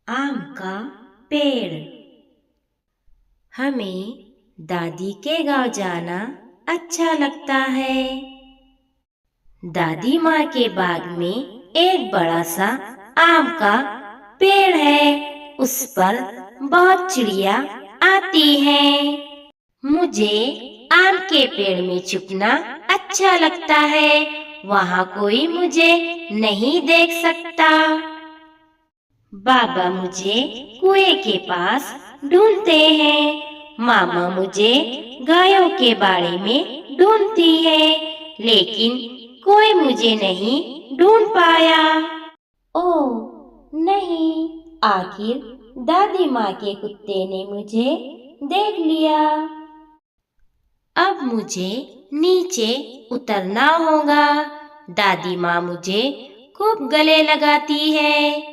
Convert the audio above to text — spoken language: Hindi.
आम का पेड़। हमें दादी के गांव जाना अच्छा लगता है। दादी माँ के बाग में एक बड़ा सा आम का पेड़ है। उस पर बहुत चिड़िया आती हैं। मुझे आम के पेड़ में छुपना अच्छा लगता है। वहाँ कोई मुझे नहीं देख सकता। बाबा मुझे कुएं के पास ढूंढते हैं। मामा मुझे गायों के बाड़े में ढूंढती है, लेकिन कोई मुझे नहीं ढूंढ पाया। ओह नहीं, आखिर दादी माँ के कुत्ते ने मुझे देख लिया। अब मुझे नीचे उतरना होगा। दादी माँ मुझे खूब गले लगाती है।